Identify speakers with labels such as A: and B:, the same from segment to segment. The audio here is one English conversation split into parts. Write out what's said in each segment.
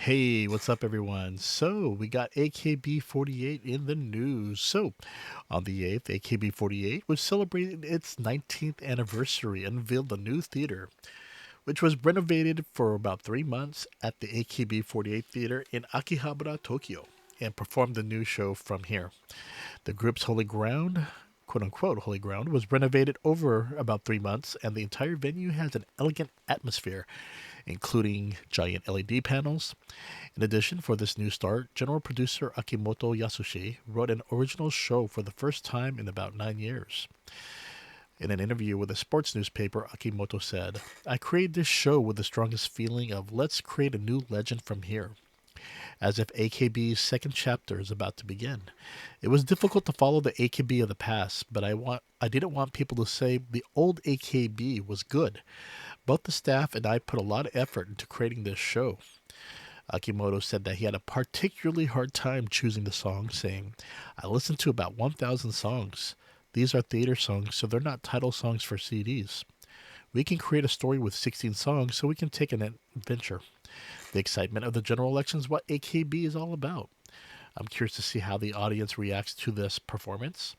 A: Hey, what's up, everyone? So, we got AKB48 in the news. So, on the 8th, AKB48 was celebrating its 19th anniversary and unveiled the new theater, which was renovated for about 3 months at the AKB48 Theater in Akihabara, Tokyo, and performed the new show from here. The group's holy ground, quote unquote holy ground, was renovated over about 3 months, and the entire venue has an elegant atmosphere, including giant LED panels. In addition, for this new start, general producer Akimoto Yasushi wrote an original show for the first time in about 9 years. In an interview with a sports newspaper, Akimoto said, "I created this show with the strongest feeling of let's create a new legend from here, as if AKB's second chapter is about to begin. It was difficult to follow the AKB of the past, but I didn't want people to say the old AKB was good. Both the staff and I put a lot of effort into creating this show." Akimoto said that he had a particularly hard time choosing the songs, saying, "I listened to about 1,000 songs. These are theater songs, so they're not title songs for CDs. We can create a story with 16 songs, so we can take an adventure. The excitement of the general election is what AKB is all about. I'm curious to see how the audience reacts to this performance."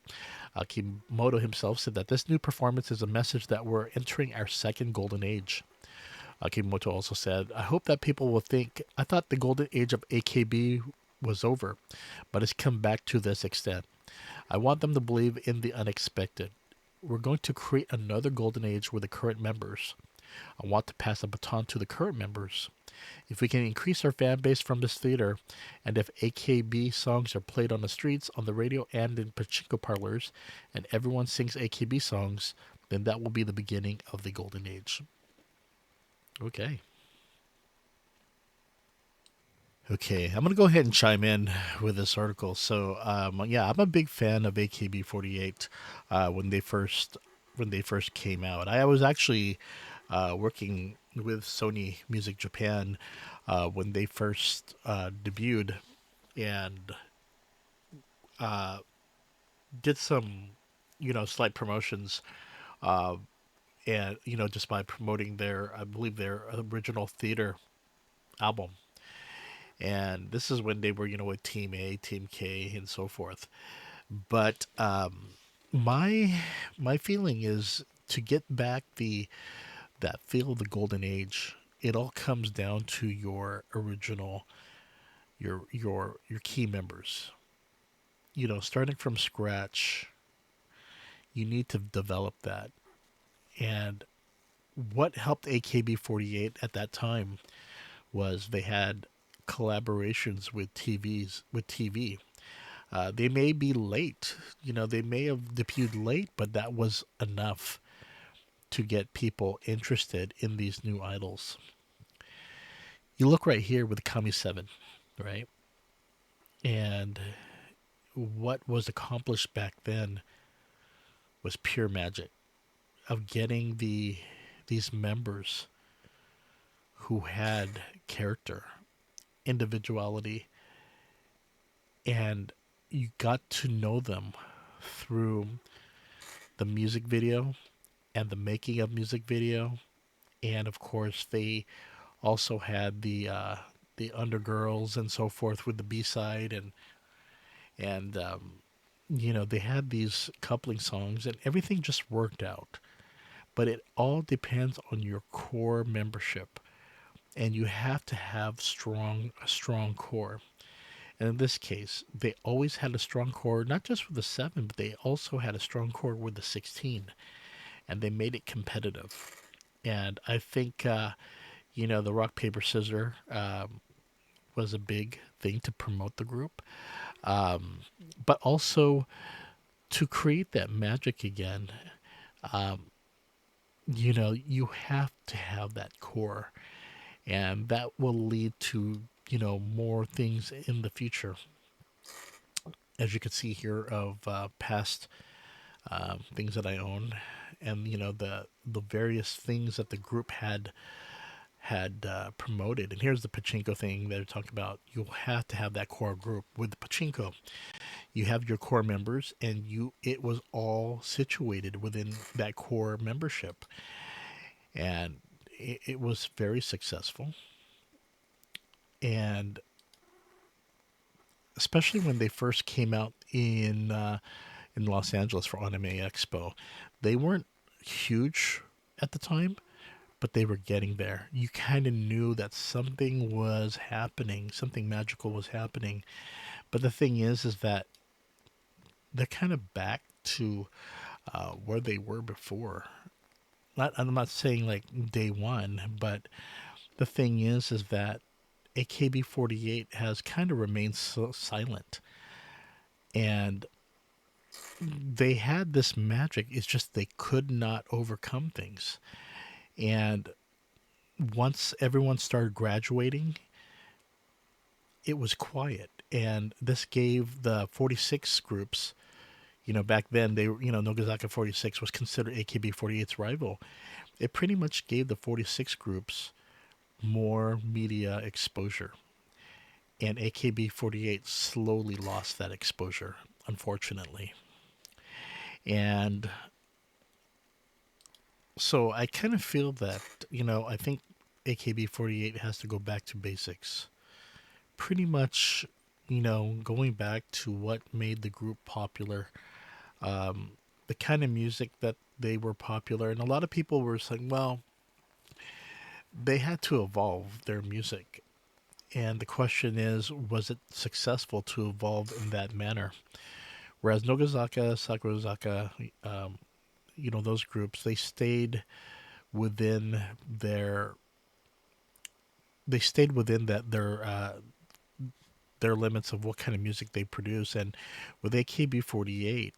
A: Akimoto himself said that this new performance is a message that we're entering our second golden age. Akimoto also said, "I hope that people will think I thought the golden age of AKB was over, but it's come back to this extent. I want them to believe in the unexpected. We're going to create another golden age with the current members. I want to pass the baton to the current members. If we can increase our fan base from this theater, and if AKB songs are played on the streets, on the radio, and in pachinko parlors, and everyone sings AKB songs, then that will be the beginning of the golden age." Okay. Okay, I'm gonna go ahead and chime in with this article. So, yeah, I'm a big fan of AKB48 when they first came out. I was actually working with Sony Music Japan when they first debuted, and did some, slight promotions, and just by promoting their, I believe, their original theater album. And this is when they were, with Team A, Team K, and so forth. But my my feeling is to get back the that feel of the golden age. It all comes down to your original, your key members. Starting from scratch, you need to develop that. And what helped AKB48 at that time was they had collaborations with TV. They may be late, they may have debuted late, but that was enough to get people interested in these new idols. You look right here with Kami 7, right? And what was accomplished back then was pure magic of getting these members who had character, individuality, and you got to know them through the music video and the making of music video, and of course they also had the undergirls and so forth with the B side, and they had these coupling songs, and everything just worked out. But it all depends on your core membership, and you have to have a strong core. And in this case, they always had a strong core, not just with the 7, but they also had a strong core with the 16, and they made it competitive. And I think, the rock, paper, scissor was a big thing to promote the group, um, but also to create that magic again. Um, you have to have that core, and that will lead to, more things in the future. As you can see here of past things that I own, and the various things that the group had promoted. And here's the pachinko thing they're talking about. You'll have to have that core group with the pachinko. You have your core members, and it was all situated within that core membership, and it was very successful. And especially when they first came out in Los Angeles for Anime Expo, they weren't huge at the time, but they were getting there. You kind of knew that something was happening, something magical was happening. But the thing is that they're kind of back to where they were before. I'm not saying like day one, but the thing is that AKB48 has kind of remained so silent, and they had this magic. It's just they could not overcome things. And once everyone started graduating, it was quiet. And this gave the 46 groups, back then they were, Nogazaka 46 was considered AKB48's rival. It pretty much gave the 46 groups more media exposure. And AKB48 slowly lost that exposure, unfortunately. And so I kind of feel that, I think AKB48 has to go back to basics. Pretty much, going back to what made the group popular, the kind of music that they were popular. And a lot of people were saying, well, they had to evolve their music. And the question is, was it successful to evolve in that manner? Whereas Nogazaka, Sakurazaka, those groups, within their they stayed within their limits of what kind of music they produce. And with AKB48,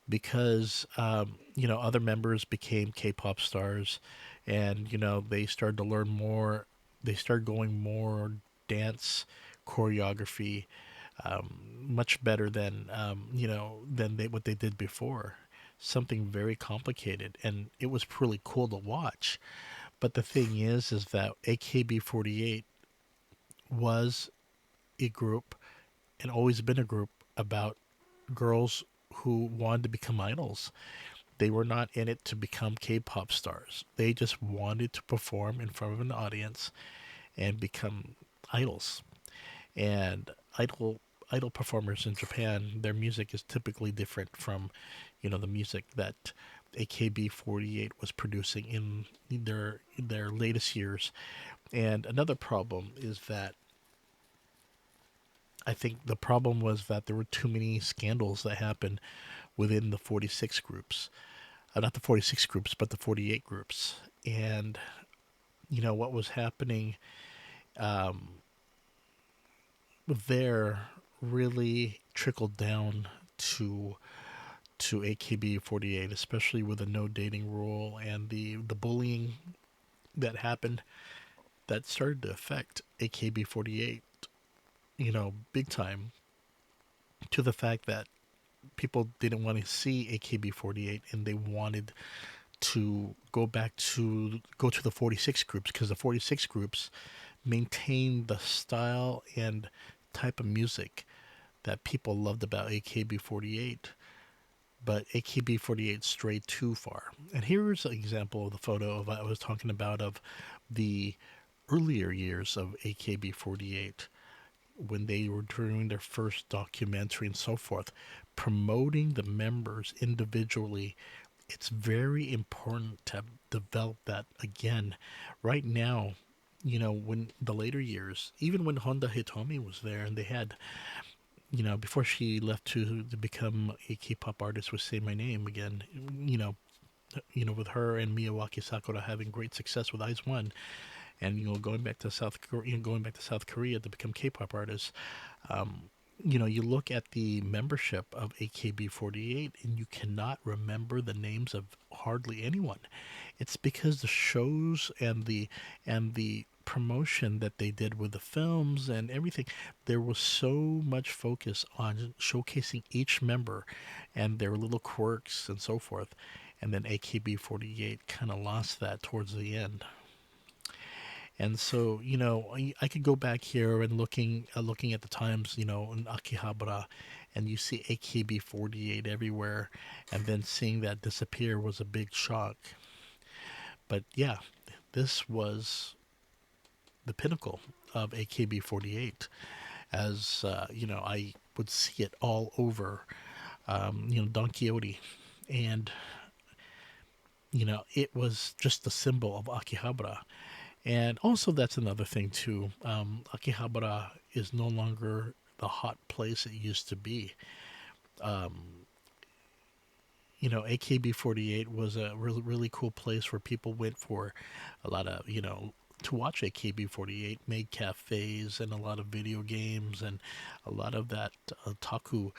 A: because other members became K-pop stars, and they started to learn more. They started going more dance choreography, much better than what they did before. Something very complicated, and it was really cool to watch. But the thing is that AKB48 was a group and always been a group about girls who wanted to become idols. They were not in it to become K-pop stars. They just wanted to perform in front of an audience and become idols. And idol performers in Japan, their music is typically different from, the music that AKB48 was producing in their latest years. And another problem is that I think the problem was that there were too many scandals that happened within the 46 groups. Not the 46 groups, but the 48 groups. And, what was happening there really trickled down to AKB48, especially with the no dating rule and the bullying that happened that started to affect AKB48, big time, to the fact that people didn't want to see AKB48 and they wanted to go to the 46 groups, because the 46 groups maintained the style and type of music that people loved about AKB48, but AKB48 strayed too far. And here's an example of the photo of I was talking about of the earlier years of AKB48, when they were doing their first documentary and so forth, promoting the members individually. It's very important to develop that again. Right now, when the later years, even when Honda Hitomi was there and they had, before she left to become a K-pop artist with Say My Name again, with her and Miyawaki Sakura having great success with Eyes One, and going back to South Korea to become K-pop artists. You look at the membership of AKB48 and you cannot remember the names of hardly anyone. It's because the shows and the promotion that they did with the films and everything, there was so much focus on showcasing each member and their little quirks and so forth. And then AKB48 kind of lost that towards the end. And so, I could go back here and looking at the times, in Akihabara, and you see AKB48 everywhere, and then seeing that disappear was a big shock. But yeah, this was the pinnacle of AKB48, as I would see it all over, Don Quixote, and it was just the symbol of Akihabara. And also, that's another thing too. Akihabara is no longer the hot place it used to be. AKB48 was a really, really cool place where people went for a lot of, to watch AKB48, made cafes and a lot of video games and a lot of that otaku,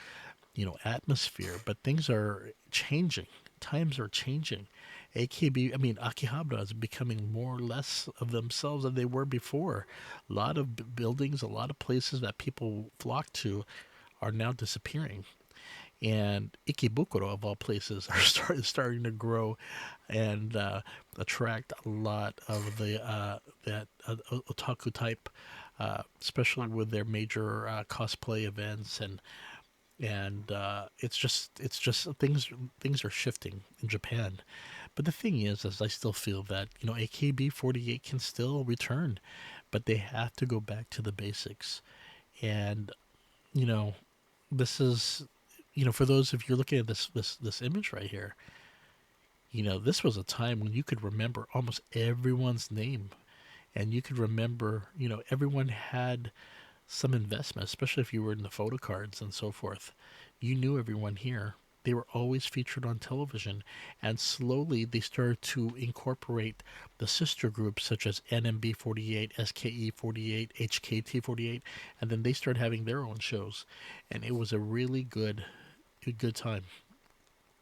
A: atmosphere. But things are changing. Times are changing. Akihabara is becoming more or less of themselves than they were before. A lot of buildings, a lot of places that people flock to are now disappearing, and Ikebukuro of all places are starting to grow and attract a lot of the that otaku type, especially with their major cosplay events, and it's just things are shifting in Japan. But the thing is I still feel that AKB48 can still return, but they have to go back to the basics. And you know this is, for those of you looking at this image right here, this was a time when you could remember almost everyone's name, and you could remember, everyone had some investment, especially if you were in the photo cards and so forth. You knew everyone here. They were always featured on television, and slowly they started to incorporate the sister groups such as NMB48, SKE48, HKT48, and then they started having their own shows, and it was a really good time.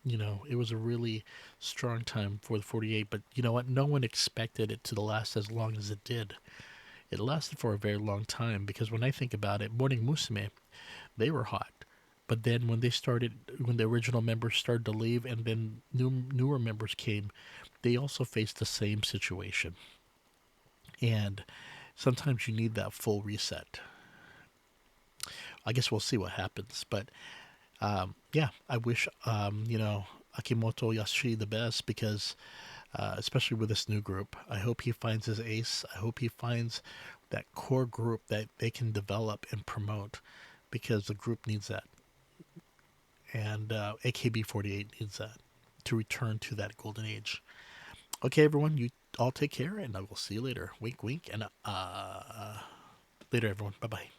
A: It was a really strong time for the 48, but you know what? No one expected it to last as long as it did. It lasted for a very long time because when I think about it, Morning Musume, they were hot. But then when the original members started to leave and then newer members came, they also faced the same situation. And sometimes you need that full reset. I guess we'll see what happens. But yeah, I wish, Akimoto Yasushi the best because, especially with this new group, I hope he finds his ace. I hope he finds that core group that they can develop and promote because the group needs that. And AKB48 needs that to return to that golden age. Okay, everyone, you all take care, and I will see you later. Wink, wink, and later, everyone. Bye bye.